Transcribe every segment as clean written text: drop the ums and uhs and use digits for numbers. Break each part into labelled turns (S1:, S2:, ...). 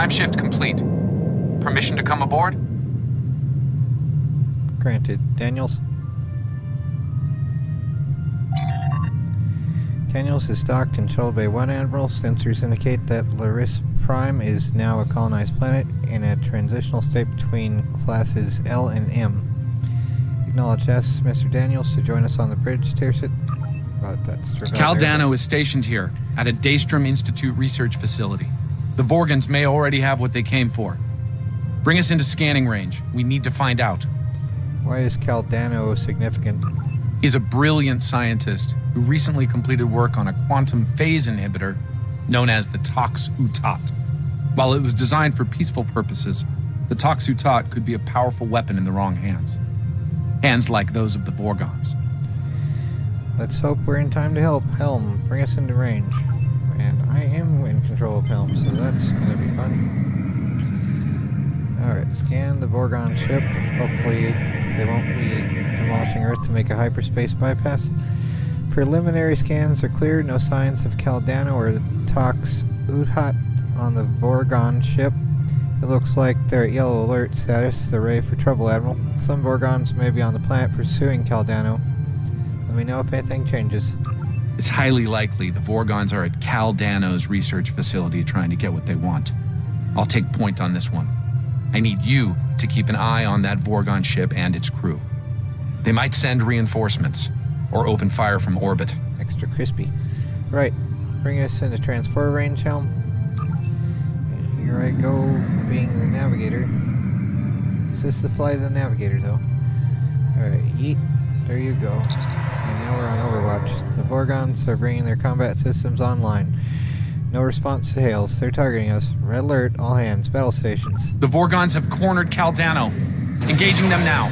S1: Time shift complete. Permission to come aboard?
S2: Granted. Daniels? Daniels is docked in Shuttle Bay 1, Admiral. Sensors indicate that Laris Prime is now a colonized planet in a transitional state between classes L and M. Acknowledge. Ask Mr. Daniels to join us on the bridge, Tersit. But that's
S1: Caldano is stationed here at a Daystrom Institute research facility. The Vorgons may already have what they came for. Bring us into scanning range. We need to find out.
S2: Why is Caldano significant?
S1: He's a brilliant scientist who recently completed work on a quantum phase inhibitor known as the Tox-Utat. While it was designed for peaceful purposes, the Tox-Utat could be a powerful weapon in the wrong hands. Hands like those of the Vorgons.
S2: Let's hope we're in time to help. Helm, bring us into range. And I am in control of Helm, so that's gonna be fun. Alright, scan the Vorgon ship. Hopefully they won't be demolishing Earth to make a hyperspace bypass. Preliminary scans are clear. No signs of Caldano or the Tox-Utat on the Vorgon ship. It looks like they're at yellow alert status. They're ready for trouble, Admiral. Some Vorgons may be on the planet pursuing Caldano. Let me know if anything changes.
S1: It's highly likely the Vorgons are at Caldano's research facility trying to get what they want. I'll take point on this one. I need you to keep an eye on that Vorgon ship and its crew. They might send reinforcements, or open fire from orbit.
S2: Extra crispy. Right. Bring us into transport range, Helm. And here I go, being the navigator. Is this the fly of the navigator, though? Alright, yeet. There you go. And now we're on Overwatch. The Vorgons are bringing their combat systems online. No response to hails. They're targeting us. Red alert, all hands, battle stations.
S1: The Vorgons have cornered Caldano. Engaging them now.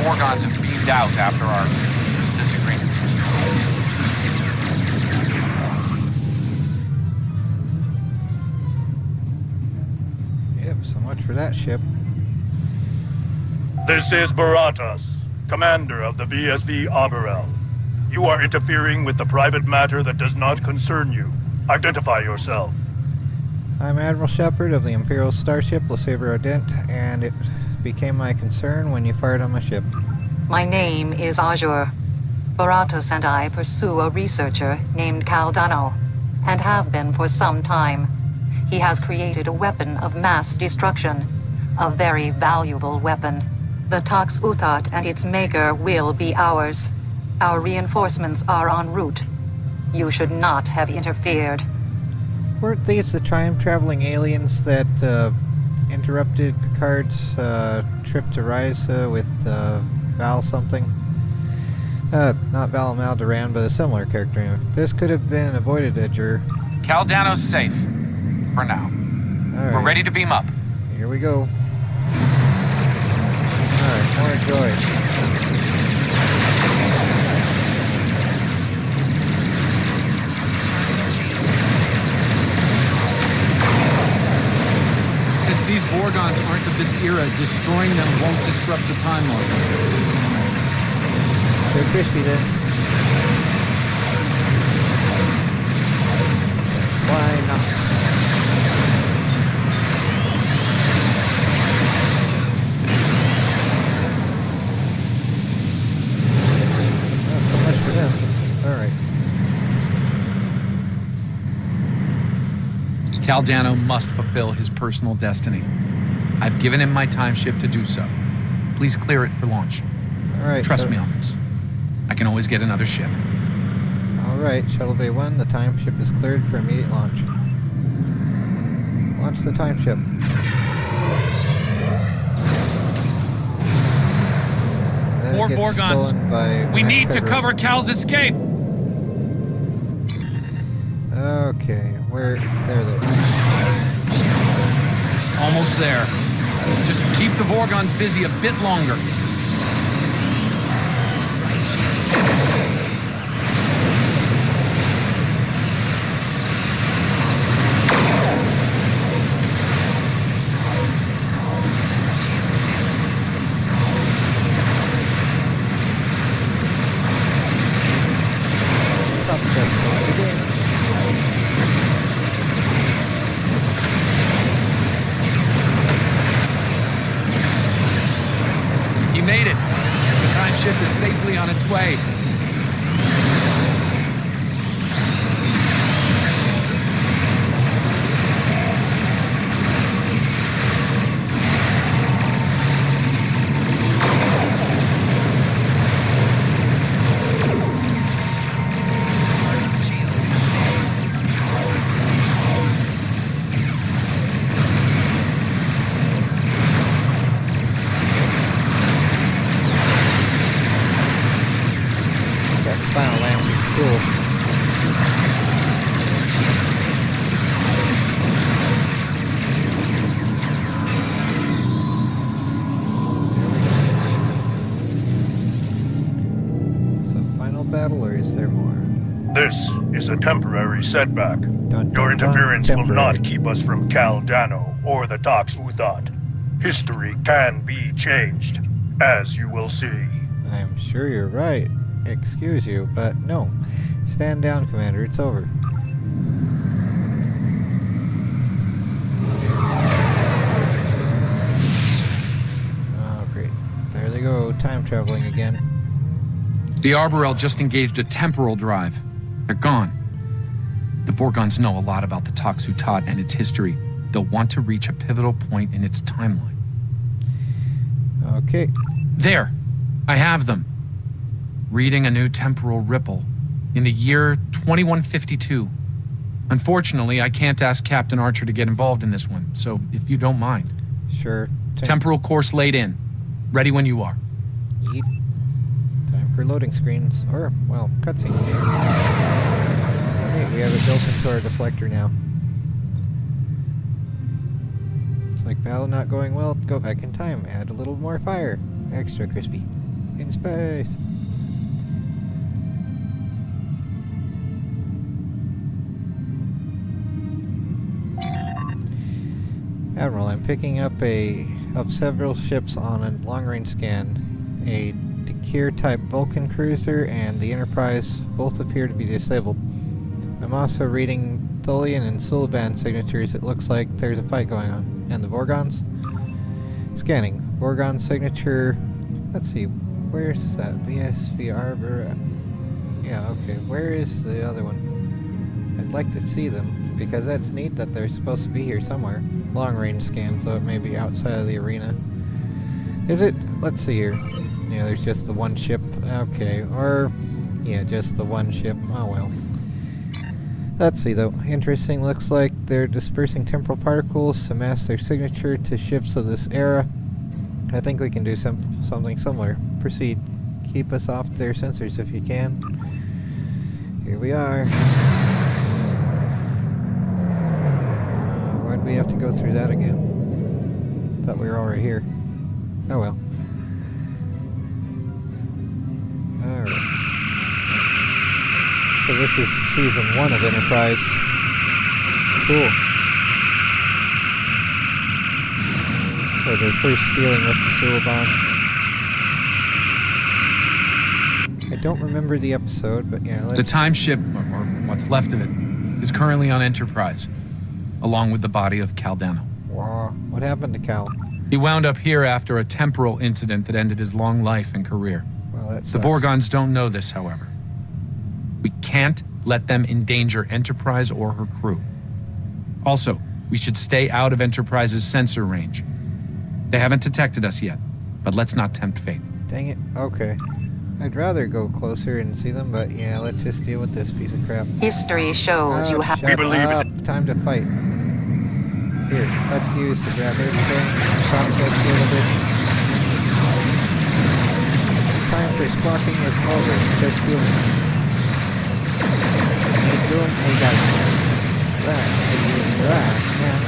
S1: Vorgons have beamed out after our disagreement.
S2: Yep, so much for that ship.
S3: This is Baratas, commander of the VSV Aberel. You are interfering with the private matter that does not concern you. Identify yourself.
S2: I'm Admiral Shepard of the Imperial Starship LeSabre Ardent, and it became my concern when you fired on my ship.
S4: My name is Azure. Baratas and I pursue a researcher named Caldano, and have been for some time. He has created a weapon of mass destruction, a very valuable weapon. The Tox-Utat and its maker will be ours. Our reinforcements are en route. You should not have interfered.
S2: Weren't these the time-traveling aliens that interrupted Picard's trip to Risa with Val something? Not Val Maldoran, but a similar character. This could have been avoided, Edger.
S1: Caldano's safe. For now.
S2: Alright.
S1: We're ready to beam up.
S2: Here we go. Alright, more joy.
S1: this era, destroying them won't disrupt the timeline.
S2: They're crispy then. Why not?
S1: Caldano must fulfill his personal destiny. I've given him my time ship to do so. Please clear it for launch.
S2: All right.
S1: Trust me on this. I can always get another ship.
S2: All right, Shuttle Bay 1, the time ship is cleared for immediate launch. Launch the time ship.
S1: More Vorgons. We need to cover Cal's escape.
S2: Okay, where? There they are.
S1: Almost there. Just keep the Vorgons busy a bit longer. Made it. The time ship is safely on its way.
S2: Final landing is cool. So final battle, or is there more?
S3: This is a temporary setback.
S2: Dun,
S3: Your
S2: dun, dun.
S3: interference will
S2: Temporary.
S3: not keep us from Caldano or the Tox Uthot. History can be changed, as you will see.
S2: I'm sure you're right. Excuse you, but no. Stand down, Commander. It's over. Oh, great. There they go, time traveling again.
S1: The Arborel just engaged a temporal drive. They're gone. The Vorgons know a lot about the Tox Uthot and its history. They'll want to reach a pivotal point in its timeline.
S2: Okay.
S1: There. I have them. Reading a new temporal ripple in the year 2152. Unfortunately, I can't ask Captain Archer to get involved in this one, so if you don't mind.
S2: Sure.
S1: Temporal course laid in. Ready when you are.
S2: Yeet. Time for loading screens. Or, well, cutscenes. Okay, we have it built into our deflector now. It's like battle not going well. Go back in time. Add a little more fire. Extra crispy. In space. Admiral, I'm picking up several ships on a long-range scan. A Dekir-type Vulcan cruiser and the Enterprise both appear to be disabled. I'm also reading Tholian and Suliban signatures. It looks like there's a fight going on. And the Vorgons? Scanning. Vorgon signature... Let's see. Where's that? VSV Arbor... Yeah, okay. Where is the other one? I'd like to see them, because that's neat that they're supposed to be here somewhere. Long-range scan, so it may be outside of the arena. Is it? Let's see here. Yeah, there's just the one ship. Okay, or... Yeah, just the one ship. Oh well. Let's see though. Interesting. Looks like they're dispersing temporal particles to mask their signature to ships of this era. I think we can do something similar. Proceed. Keep us off their sensors if you can. Here we are. Why'd we have to go through that again? Thought we were already here. Oh well. Alright. So this is Season 1 of Enterprise. Cool. Or they're first dealing with the Suliban. I don't remember the episode, but yeah, let's...
S1: The time ship, or what's left of it, is currently on Enterprise, along with the body of Caldano.
S2: Wow. What happened to Cal?
S1: He wound up here after a temporal incident that ended his long life and career.
S2: Well, that
S1: The
S2: sucks.
S1: Vorgons don't know this, however. We can't let them endanger Enterprise or her crew. Also, we should stay out of Enterprise's sensor range. They haven't detected us yet, but let's not tempt fate.
S2: Dang it. Okay. I'd rather go closer and see them, but yeah, let's just deal with this piece of crap.
S4: History shows you have...
S2: Shut
S3: We believe
S2: up. Time to fight. Here, let's use the grabber thing. Stop this a little bit. Time for squawking is over. Just do it. Keep doing it. We got it. Right. Right. Yeah.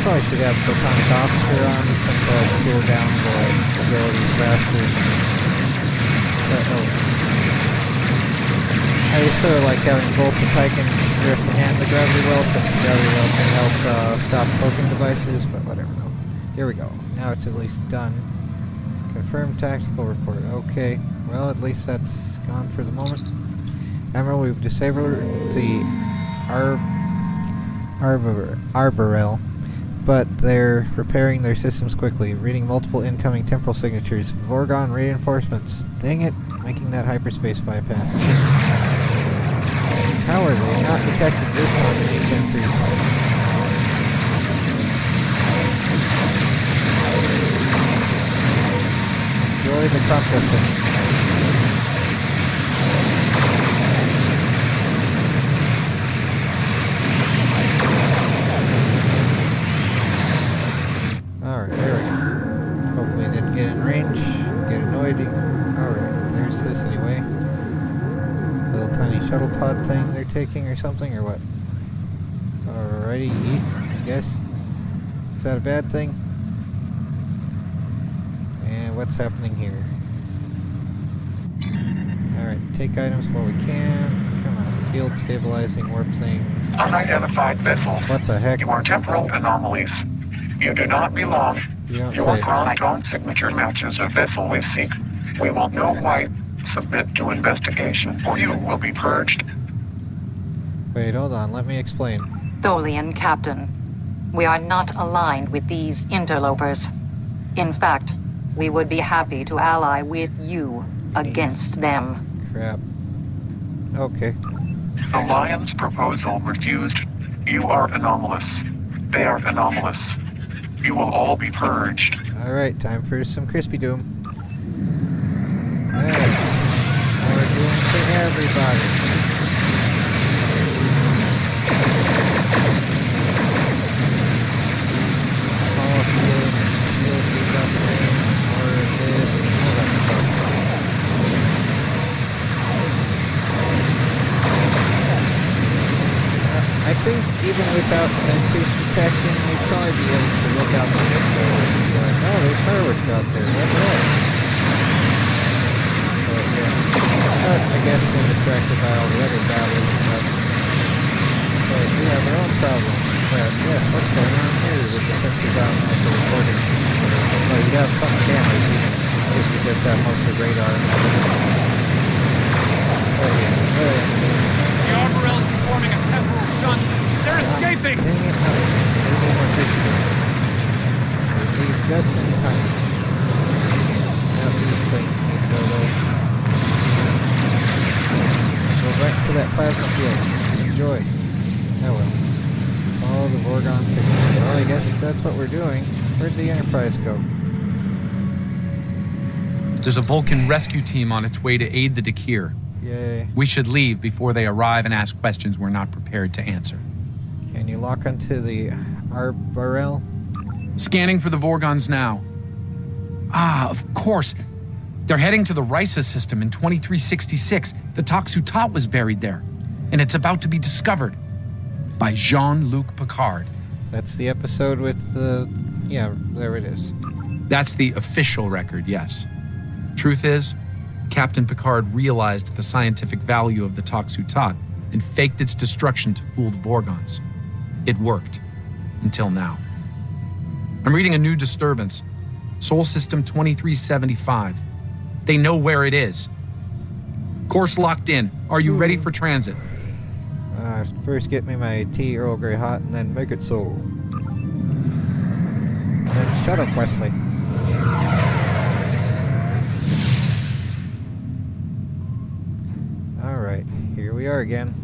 S2: Probably should have Photonic Officer on since I'll cool down the abilities faster. But no. I just sort of like having both the Titan Drift and the Gravity Well, since the Gravity Well can help stop cloaking devices, but whatever. No. Here we go. Now it's at least done. Confirmed tactical report. Okay. Well, at least that's gone for the moment. Admiral, we've disabled the Arborel, but they're repairing their systems quickly, reading multiple incoming temporal signatures. Vorgon reinforcements. Dang it, making that hyperspace bypass. How are they not detected this on any sensors? Enjoy the processing. Alright, there we go. Hopefully it didn't get in range, get annoyed. Alright, there's this anyway. Little tiny shuttle pod thing they're taking or something, or what? Alrighty, eat, I guess. Is that a bad thing? And what's happening here? Alright, take items while we can. Come on, field stabilizing warp things.
S5: Unidentified vessels.
S2: What the heck?
S5: You are temporal anomalies. You do not belong.
S2: You don't
S5: Your
S2: say.
S5: chronicon signature matches a vessel we seek. We will know why. Submit to investigation, or you will be purged.
S2: Wait, hold on, let me explain.
S4: Tholian Captain, we are not aligned with these interlopers. In fact, we would be happy to ally with you against them.
S2: Crap. Okay.
S5: Alliance proposal refused. You are anomalous. They are anomalous. You will all be purged.
S2: Alright, time for some crispy doom. Alright. More doom for everybody. Small field, reduction, more of this, all that stuff. I think even without sensors detecting, we'd probably be able to look out the window and be like, oh, there's fireworks out there, what the heck? But yeah, I guess we're distracted by all the other battles, but we have our own problems. But yes, what's going on here with the sensors out and also recording? Oh, you got something damaged, at least you just have most of the radar and everything. But yeah,
S6: The Arborel's performing a temporal shunt. They're escaping!
S2: Dang it, no. There's no more pictures. We leave just in time. Now these things need to go though. Go right to that plasma field. Enjoy. Oh well. Follow the Vorgon signal. Well, I guess that's what we're doing. Where'd the Enterprise go?
S1: There's a Vulcan rescue team on its way to aid the Dakir.
S2: Yay.
S1: We should leave before they arrive and ask questions we're not prepared to answer.
S2: Can you lock onto the Arborel?
S1: Scanning for the Vorgons now. Ah, of course. They're heading to the Risa system in 2366. The Toxutot was buried there, and it's about to be discovered by Jean-Luc Picard.
S2: That's the episode with the... Yeah, there it is.
S1: That's the official record, yes. Truth is, Captain Picard realized the scientific value of the Toxutot and faked its destruction to fool the Vorgons. It worked. Until now. I'm reading a new disturbance. Sol System 2375. They know where it is. Course locked in. Are you ready for transit?
S2: First get me my tea Earl Grey hot and then make it so. Then shut up, Wesley. Alright, here we are again.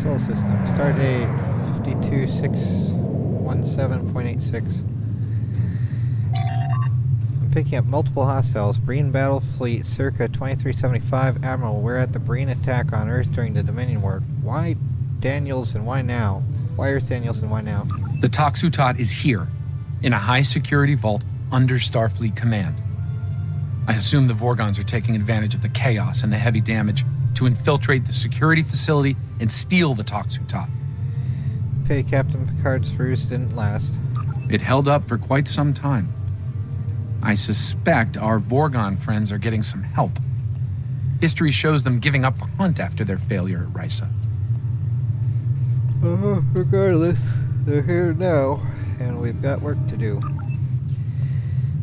S2: Sol System, stardate 52617.86. I'm picking up multiple hostiles. Breen battle fleet circa 2375. Admiral, we're at the Breen attack on Earth during the Dominion War. Why Daniels and why now? Why Earth Daniels and why now?
S1: The Toxutot is here, in a high-security vault under Starfleet command. I assume the Vorgons are taking advantage of the chaos and the heavy damage to infiltrate the security facility and steal the Toxutot.
S2: Pity Captain Picard's ruse didn't last.
S1: It held up for quite some time. I suspect our Vorgon friends are getting some help. History shows them giving up the hunt after their failure at Risa.
S2: Regardless, they're here now, and we've got work to do.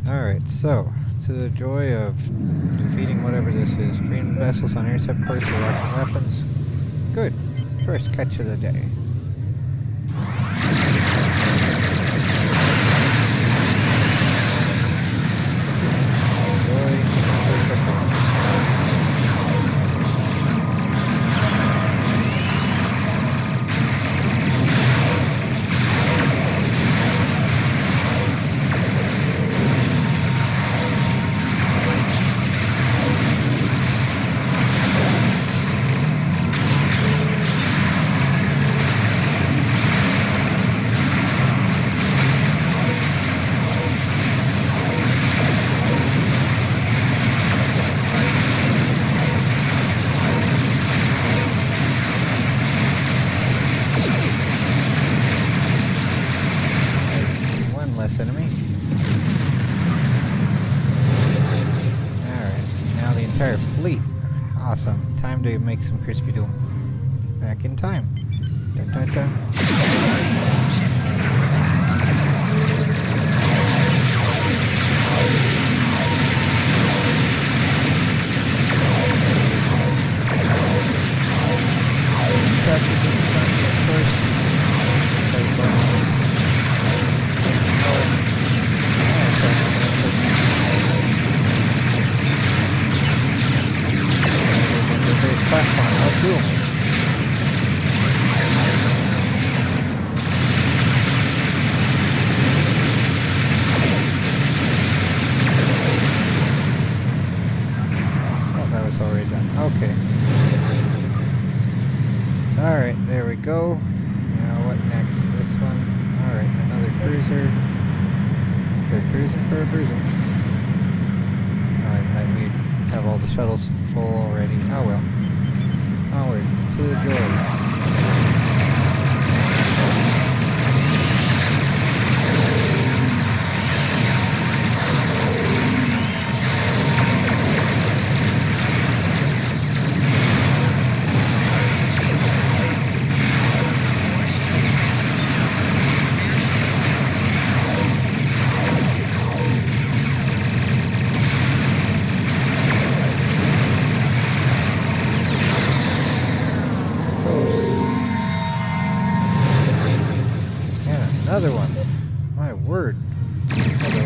S2: Alright, so, to the joy of defeating whatever this is, freeing vessels on intercept course or locking weapons. Good. First catch of the day. Enemy. Alright, now the entire fleet. Awesome. Time to make some crispy doom. Back in time. Dun, dun, dun. Platform, I'll do 'em. Oh, that was already done. Okay. Alright, there we go. Now what next? This one. Alright, another cruiser. They're cruising for a bruising. Alright, let me have all the shuttles full already. Oh well. Onward to the joy. Another one. My word. Hello.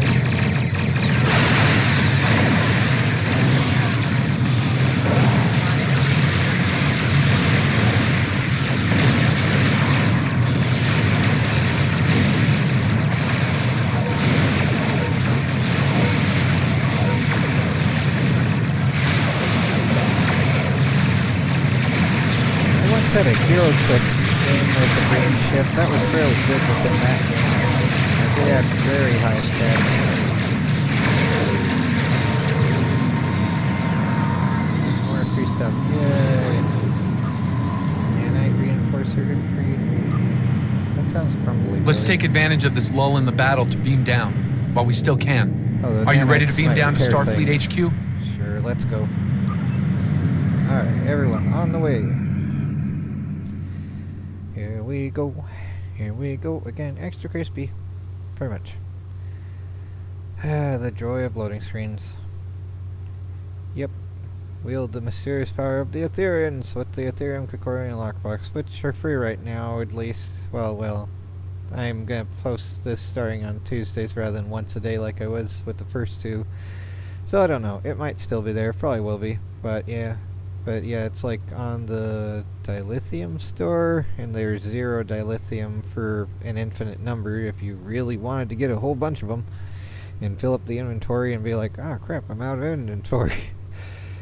S2: had a hero clip game with the green ship. That was fairly good within that game. They had very high stats. More free stuff. Yay. Nanite reinforcer free. That sounds crumbly.
S1: Let's
S2: really.
S1: take advantage of this lull in the battle to beam down, while we still can.
S2: Oh,
S1: Are you ready to
S2: nanites
S1: beam
S2: might
S1: down to
S2: repair
S1: Starfleet
S2: things.
S1: HQ?
S2: Sure, let's go. Alright, everyone, on the way. Here we go. Here we go again. Extra crispy. Very much. The joy of loading screens. Yep. Wield the mysterious power of the Ethereans with the Ethereum Kokorian lockbox, which are free right now, at least. Well, I'm gonna post this starting on Tuesdays rather than once a day like I was with the first two. So I don't know. It might still be there. Probably will be. But yeah, it's like on the dilithium store, and there's 0 dilithium for an infinite number if you really wanted to get a whole bunch of them and fill up the inventory and be like, ah, crap, I'm out of inventory.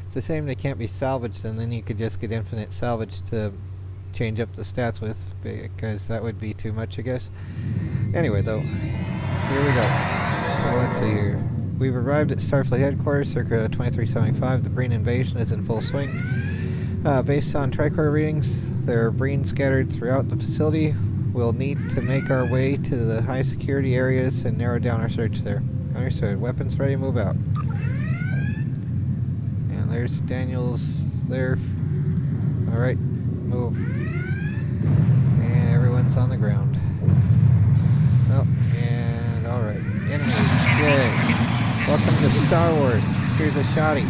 S2: It's the same, they can't be salvaged, and then you could just get infinite salvage to change up the stats with, because that would be too much, I guess. Anyway, though, here we go. So let's see here. We've arrived at Starfleet headquarters, circa 2375. The Breen invasion is in full swing. Based on Tricorps readings, there are Breen scattered throughout the facility. We'll need to make our way to the high security areas and narrow down our search there. Understood. Weapons ready, move out. And there's Daniels there. Alright, move. And everyone's on the ground. Oh, and alright. Enemies. Yay. Welcome to Star Wars. Here's a shotty.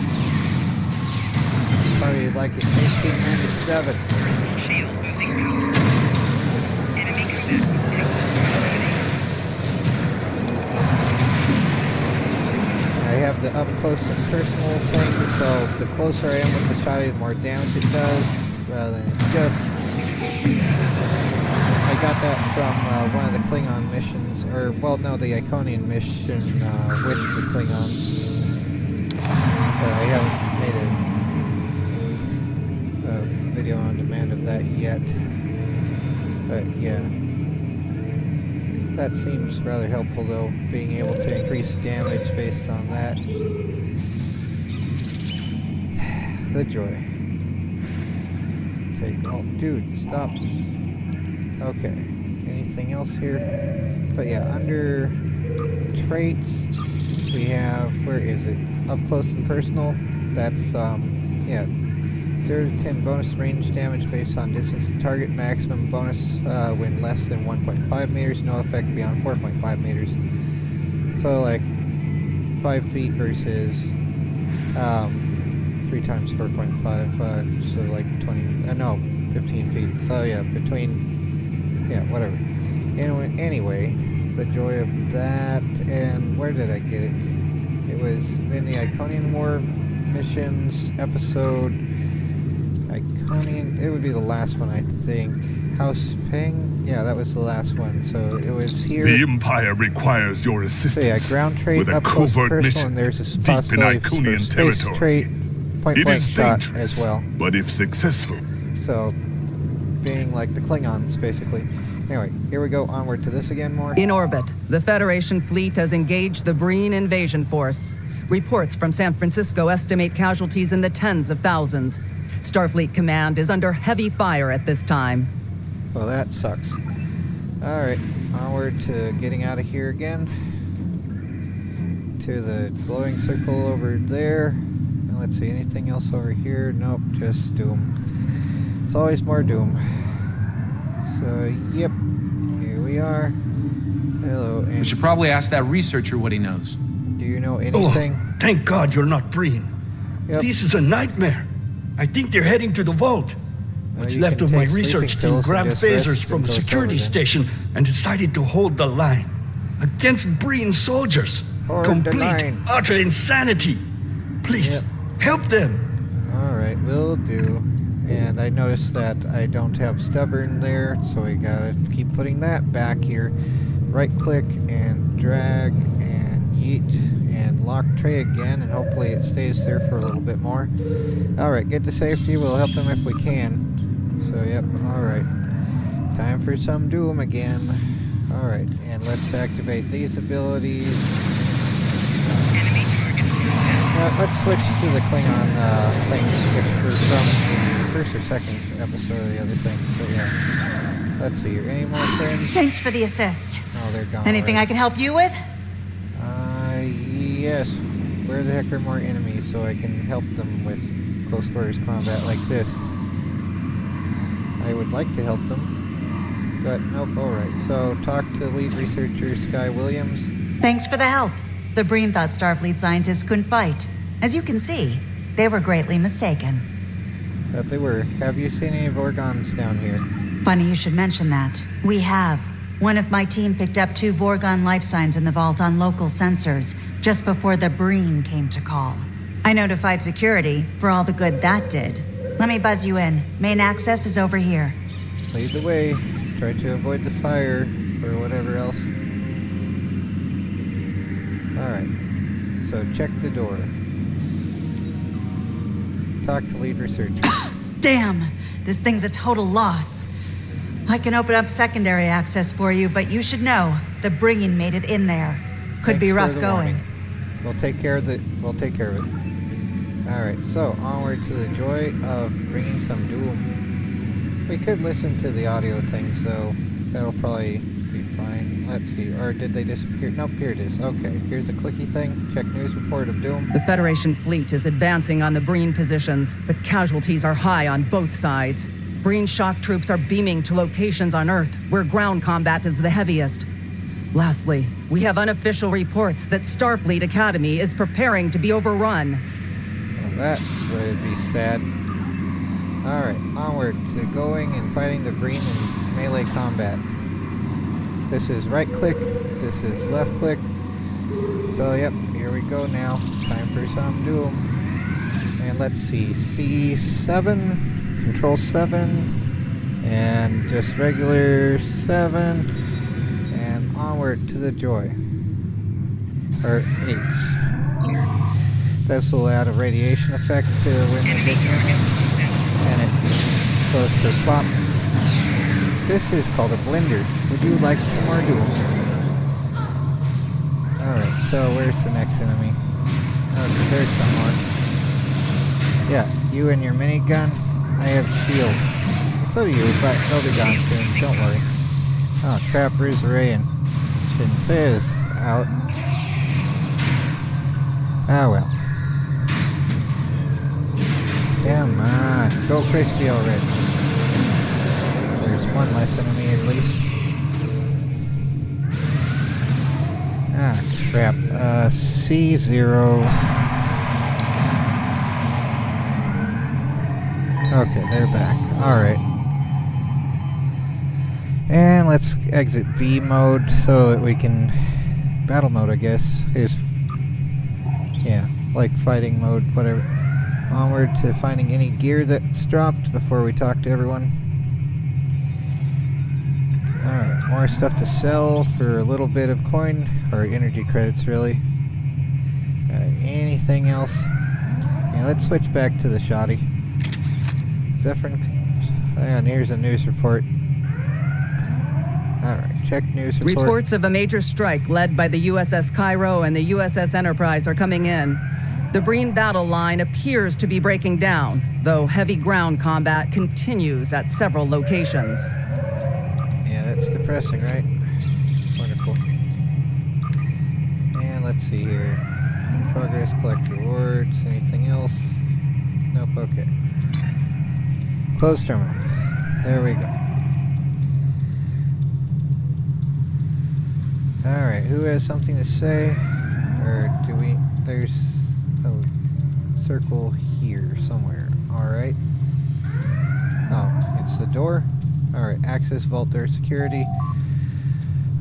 S2: Probably like it's 1897.
S7: Shield losing power. Enemy command.
S2: I have the up close and personal thing, so the closer I am with the shotty, the more damage it does, rather than just... I got that from one of the Klingon missions, or, well, no, the Iconian mission with the Klingons. But I haven't made a video on demand of that yet. But yeah. That seems rather helpful though, being able to increase damage based on that. The joy. Oh, dude, stop. Okay. Anything else here? But yeah, under traits, we have, where is it? Up close and personal. That's, yeah. 0 to 10 bonus range damage based on distance to target. Maximum bonus when less than 1.5 meters. No effect beyond 4.5 meters. So like 5 feet versus 3 times 4.5. So like 20. No, 15 feet. So yeah, between. Yeah, whatever. Anyway, the joy of that. And where did I get it? It was in the Iconian War missions episode. Iconian, it would be the last one, I think. House Ping? Yeah, that was the last one. So it was here.
S3: The Empire requires your assistance
S2: So yeah, ground trait,
S3: with a
S2: up close
S3: covert
S2: personal,
S3: mission
S2: and there's a
S3: deep in
S2: possibility for
S3: Iconian
S2: space
S3: territory.
S2: trait, point
S3: It
S2: blank
S3: is
S2: shot
S3: dangerous,
S2: as well.
S3: but if successful,
S2: So, being like the Klingons, basically. Anyway, here we go, onward to this again more.
S8: In orbit, the Federation fleet has engaged the Breen invasion force. Reports from San Francisco estimate casualties in the tens of thousands. Starfleet Command is under heavy fire at this time.
S2: Well, that sucks. Alright, onward to getting out of here again. To the glowing circle over there. And let's see, anything else over here? Nope, just Doom. It's always more Doom. So, yep, here we are. Hello, and
S1: We should probably ask that researcher what he knows.
S2: do you know anything?
S9: Oh, thank God you're not Breen.
S2: Yep.
S9: This is a nightmare. I think they're heading to the vault. What's
S2: you
S9: left
S2: can
S9: of my
S2: take
S9: research
S2: sleeping
S9: team
S2: pills and
S9: grabbed
S2: just rest
S9: phasers from a
S2: until it's
S9: security
S2: over then.
S9: station and decided to hold the line. Against Breen soldiers.
S2: Hold the
S9: Complete,
S2: line.
S9: utter insanity. Please,
S2: Yep.
S9: help them.
S2: Alright, will do. And I noticed that I don't have stubborn there, so we gotta keep putting that back here. Right click and drag and yeet and lock tray again, and hopefully it stays there for a little bit more. Alright, get to safety. We'll help them if we can. So So, yep, alright. Time for some DOOOOM again. Alright, and let's activate these abilities. Let's switch to the Klingon things, which were from the first or second episode of the other thing. But yeah. Let's see here. Any more friends?
S10: Thanks for the assist.
S2: Oh, they're gone.
S10: Anything I
S2: already.
S10: can help you with?
S2: Yes. Where the heck are more enemies so I can help them with close quarters combat like this? I would like to help them, but nope. Alright, so talk to lead researcher Sky Williams.
S10: Thanks for the help. The Breen thought Starfleet scientists couldn't fight. As you can see, they were greatly mistaken.
S2: That they were. Have you seen any Vorgons down here?
S10: Funny you should mention that. We have. One of my team picked up 2 Vorgon life signs in the vault on local sensors, just before the Breen came to call. I notified security for all the good that did. Let me buzz you in. Main access is over here.
S2: Lead the way. Try to avoid the fire, or whatever else. Alright. So check the door. Talk to lead researcher.
S10: Damn! This thing's a total loss. I can open up secondary access for you, but you should know, the Breen made it in there. Could be rough going.
S2: We'll take care of it. Alright, so onward to the joy of bringing some DOOOOM. We could listen to the audio thing, so that'll probably be fine. Let's see, or did they disappear? Nope, here it is. Okay, here's a clicky thing. Check news report of DOOOOM.
S8: The Federation fleet is advancing on the Breen positions, but casualties are high on both sides. Breen shock troops are beaming to locations on Earth, where ground combat is the heaviest. Lastly, we have unofficial reports that Starfleet Academy is preparing to be overrun.
S2: Well, that would be sad. Alright, onward to going and fighting the Breen in melee combat. This is right click, this is left click. So yep, here we go now. Time for some DOOOOM. And let's see, C7, Control 7, and just regular 7, and onward to the joy. Or H. This will add a radiation effect to when we get near him, and it goes to swap. This is called a blender. Would you like some more DOOOOM? Alright, so where's the next enemy? Okay, there's some more. Yeah, you and your minigun. I have shields. So do you, but they'll be gone soon, don't worry. Oh, Trapper's Rayan. Didn't say this out. Ah well. Come on, go crazy already. There's one less enemy at least. Ah, crap. C0. Okay, they're back. Alright. And let's exit B mode so that we can... Battle mode, I guess, is... Yeah, like fighting mode, whatever. Onward to finding any gear that's dropped before we talk to everyone. Alright, more stuff to sell for a little bit of coin, or energy credits really. Anything else? Yeah, let's switch back to the shoddy. Zephyrin. And here's a news report. Alright, check news report.
S8: Reports of a major strike led by the USS Cairo and the USS Enterprise are coming in. The Breen battle line appears to be breaking down, though heavy ground combat continues at several locations.
S2: Yeah, that's depressing, right? Wonderful. And let's see here. Progress, collect rewards, anything else? Nope, okay. Close terminal. There we go. Alright, who has something to say? Or do we... There's a circle here somewhere. Alright. Oh, it's the door? Alright, access vault door security.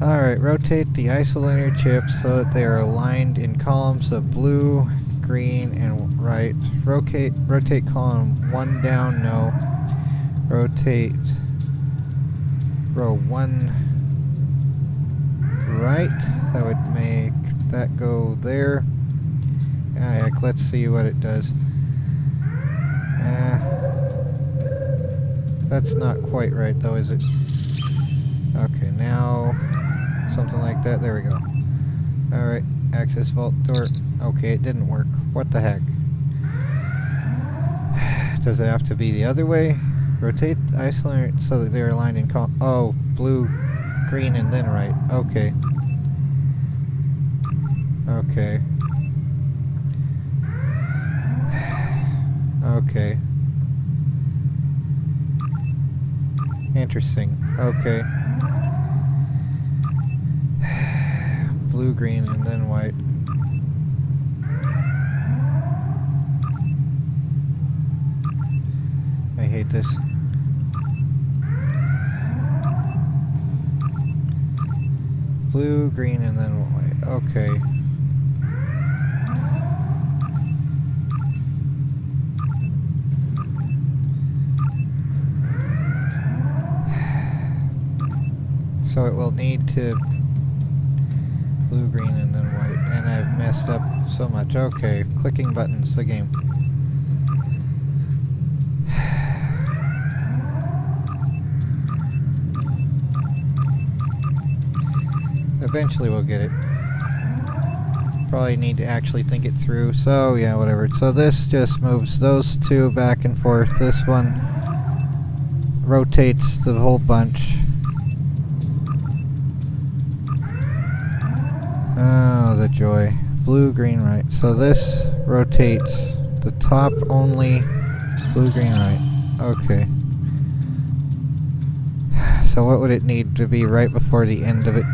S2: Alright, rotate the isolator chips so that they are aligned in columns of blue, green, and right. Rotate column 1 down, no. Rotate row 1 right. That would make that go there. Heck, let's see what it does. That's not quite right, though, is it? Okay, now something like that. There we go. Alright, access vault door. Okay, it didn't work. What the heck? Does it have to be the other way? Rotate the isolat so that they're aligned in oh, blue, green, and then right. Okay. Okay. Okay. Interesting. Okay. Blue, green, and then white. I hate this. Blue, green, and then white. Okay. So it will need to blue, green, and then white. And I've messed up so much. Okay, clicking buttons, the game. Eventually we'll get it. Probably need to actually think it through. So yeah, whatever. So this just moves those two back and forth. This one rotates the whole bunch. Oh, the joy. Blue, green, right. So this rotates the top only. Blue, green, right. Okay. So what would it need to be right before the end of it?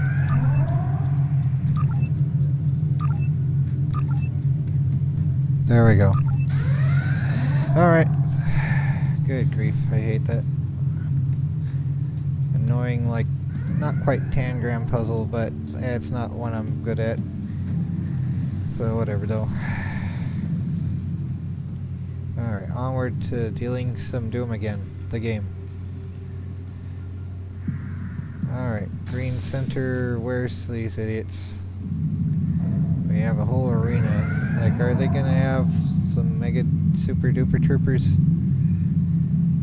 S2: There we go. Alright. Good grief, I hate that. Annoying, like, not quite tangram puzzle, but it's not one I'm good at. So whatever though. Alright, onward to dealing some Doom again. The game. Alright, green center, where's these idiots? We have a whole arena. Like, are they gonna have some mega super duper troopers?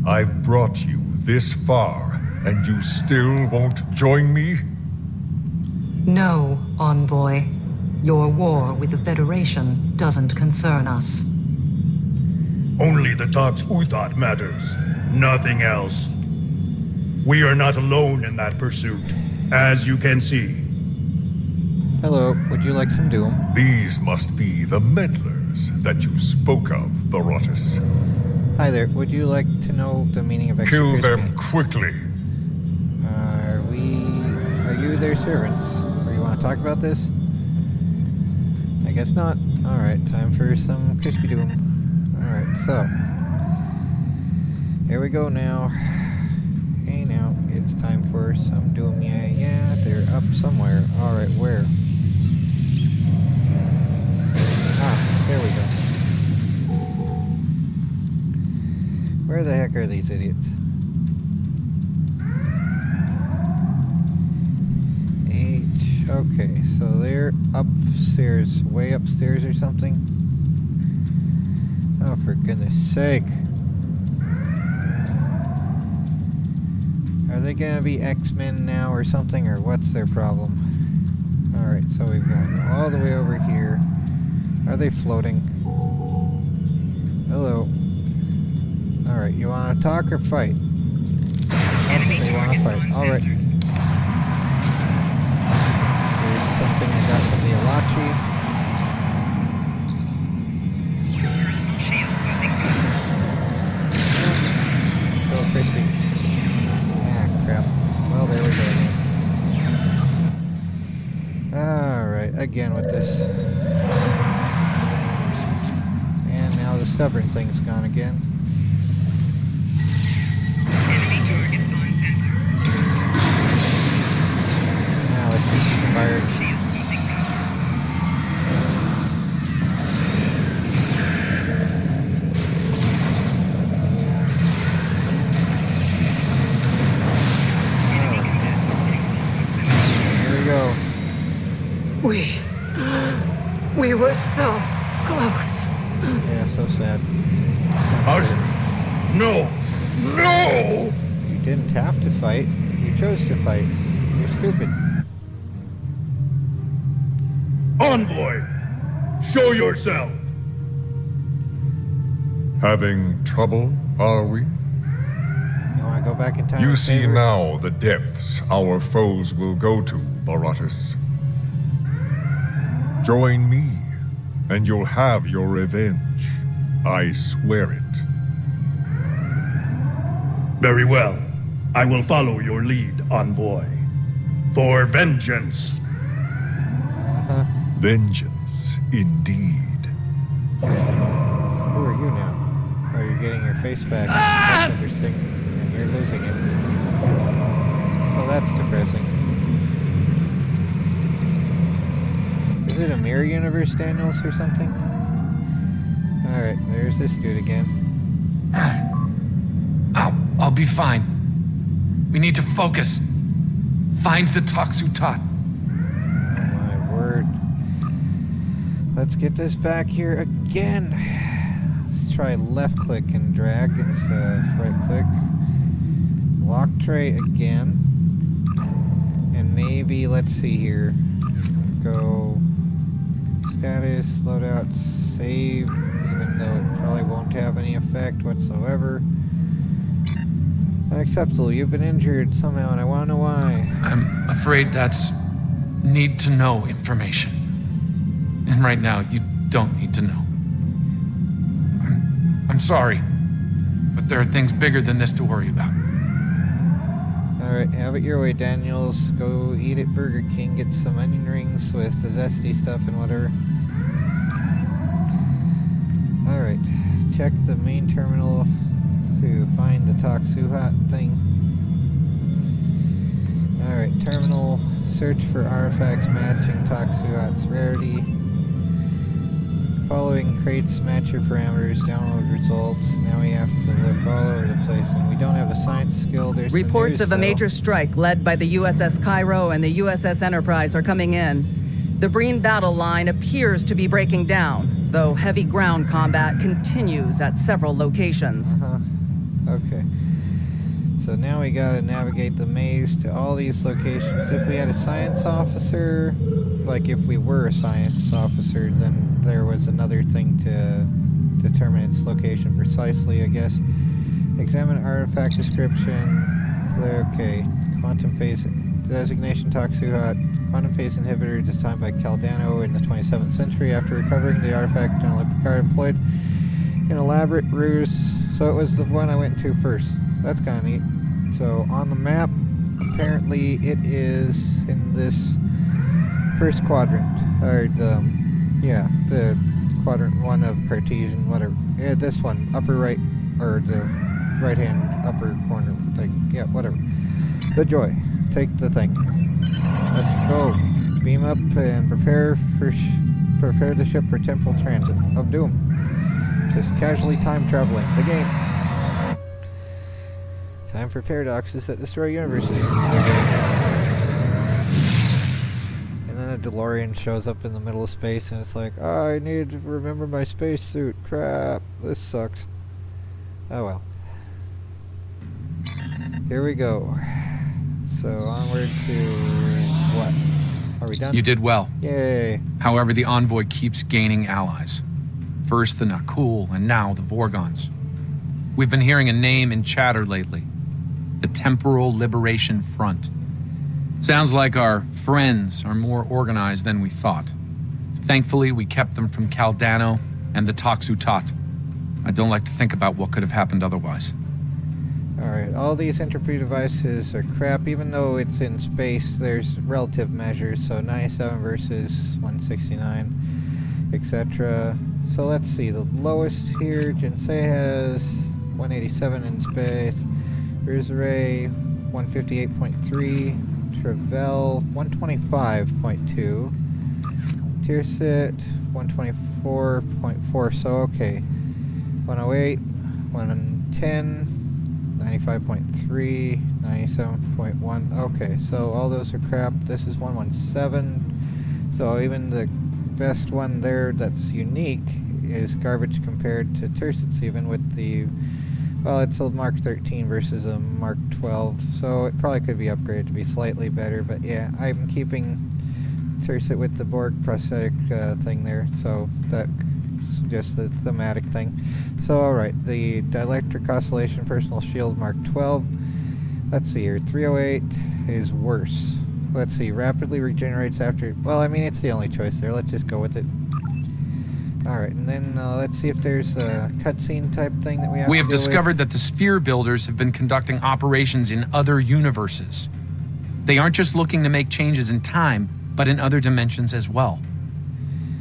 S11: I've brought you this far, and you still won't join me?
S4: No, Envoy. Your war with the Federation doesn't concern us.
S3: Only the Tox Uthot matters. Nothing else. We are not alone in that pursuit, as you can see.
S2: Hello, would you like some Doom?
S11: These must be the meddlers that you spoke of, Barotus.
S2: Hi there, would you like to know the meaning of extra
S11: Kill
S2: crispy?
S11: them quickly.
S2: Are you their servants? Or you want to talk about this? I guess not. Alright, time for some crispy Doom. Alright, so. Here we go now. Hey now, it's time for some Doom. Yeah, they're up somewhere. Alright, where? Ah, there we go. Where the heck are these idiots? H. Okay, so they're upstairs, way upstairs or something? Oh, for goodness sake. Are they gonna be X-Men now or something, or what's their problem? Alright, so we've got all the way over here. Are they floating? Hello. Alright, you wanna talk or fight? They wanna fight. Alright. Here's something I got from the Alachi. Go crispy. Ah, crap. Well, there we go. Alright, again with this. And now the stubborn thing's gone again. Now it's fired. Here we go.
S4: We were so close.
S2: Yeah, so sad.
S3: No! No!
S2: didn't have to fight. You chose to fight. You're stupid.
S3: Envoy! Show yourself!
S11: Having trouble, are we?
S2: You want to go back in time?
S11: You
S2: and
S11: see
S2: save her?
S11: now the depths our foes will go to, Baratus. Join me, and you'll have your revenge. I swear it.
S3: Very well. I will follow your lead, Envoy. For vengeance.
S11: Vengeance, indeed.
S2: Who are you now? Oh, you're getting your face back. That's interesting. And you're losing it. Oh, that's depressing. Is it a mirror universe, Daniels, or something? Alright, there's this dude again.
S1: I'll be fine. We need to focus. Find the Toxutot.
S2: Oh my word. Let's get this back here again. Let's try left click and drag instead of right click. Lock tray again. And maybe, let's see here. Go status, loadout, save, even though it probably won't have any effect whatsoever. Unacceptable, you've been injured somehow and I want to know why.
S1: I'm afraid that's need-to-know information. And right now, you don't need to know. I'm sorry, but there are things bigger than this to worry about.
S2: Alright, have it your way, Daniels. Go eat at Burger King, get some onion rings with the zesty stuff and whatever. Alright, check the main terminal to find the Toxutot thing. Alright, terminal, search for artifacts matching Toxutot's rarity. Following crates match your parameters, download results. Now we have to look all over the place, and we don't have a science skill. There's
S8: Reports of a major strike led by the USS Cairo and the USS Enterprise are coming in. The Breen battle line appears to be breaking down, though heavy ground combat continues at several locations.
S2: Okay. So now we gotta navigate the maze to all these locations. If we had a science officer, like if we were a science officer, then there was another thing to determine its location precisely, I guess. Examine artifact description. Okay. Quantum phase designation Toxutot. Quantum phase inhibitor designed by Caldano in the 27th century. After recovering the artifact, General Picard employed an elaborate ruse. So it was the one I went to first. That's kind of neat. So on the map, apparently it is in this first quadrant, or the quadrant 1 of Cartesian, whatever. Yeah, this one, upper right, or the right hand upper corner thing. Yeah, whatever. The Joy. Take the thing. Let's go. Beam up and prepare the ship for temporal transit of doom. Just casually time traveling. The game. Time for paradoxes that destroy universities. And then a DeLorean shows up in the middle of space and it's like, oh, I need to remember my spacesuit. Crap. This sucks. Oh well. Here we go. So onward to what? Are we done?
S1: You did well.
S2: Yay.
S1: However, the Envoy keeps gaining allies. First the Nakul, and now the Vorgons. We've been hearing a name in chatter lately. The Temporal Liberation Front. Sounds like our friends are more organized than we thought. Thankfully, we kept them from Caldano and the Toxutot. I don't like to think about what could have happened otherwise.
S2: Alright, all these entropy devices are crap. Even though it's in space, there's relative measures, so 97 versus 169, etc. So let's see, the lowest here, Jinsei has 187 in space, Rizray 158.3, Travell 125.2, Tirsit 124.4, so okay, 108, 110, 95.3, 97.1, okay, so all those are crap. This is 117, so even the best one there that's unique is garbage compared to Tersit's, even with the Well, it's a Mark 13 versus a Mark 12, so it probably could be upgraded to be slightly better, but yeah, I'm keeping Tercet with the Borg prosthetic thing there, so that's just the thematic thing. So, alright, the Dielectric Oscillation Personal Shield Mark 12. Let's see here, 308 is worse. Let's see, rapidly regenerates after... Well, I mean, it's the only choice there. Let's just go with it. Alright, and then let's see if there's a cutscene type thing that we have to deal with.
S1: discovered that the sphere builders have been conducting operations in other universes. They aren't just looking to make changes in time, but in other dimensions as well.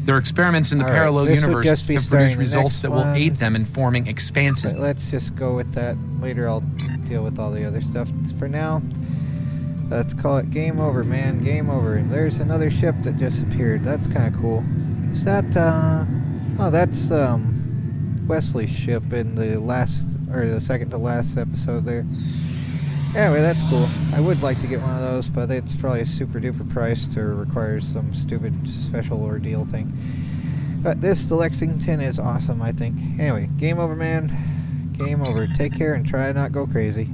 S1: Their experiments in the parallel universe have produced results that will aid them in forming expanses.
S2: But let's just go with that. Later I'll deal with all the other stuff. For now, let's call it game over, man. Game over. And there's another ship that just appeared. That's kind of cool. Is that, oh, that's, Wesley's ship in the last, or the second to last episode there. Anyway, that's cool. I would like to get one of those, but it's probably super duper priced or requires some stupid special ordeal thing. But this, the Lexington, is awesome, I think. Anyway, game over, man. Game over. Take care and try not go crazy.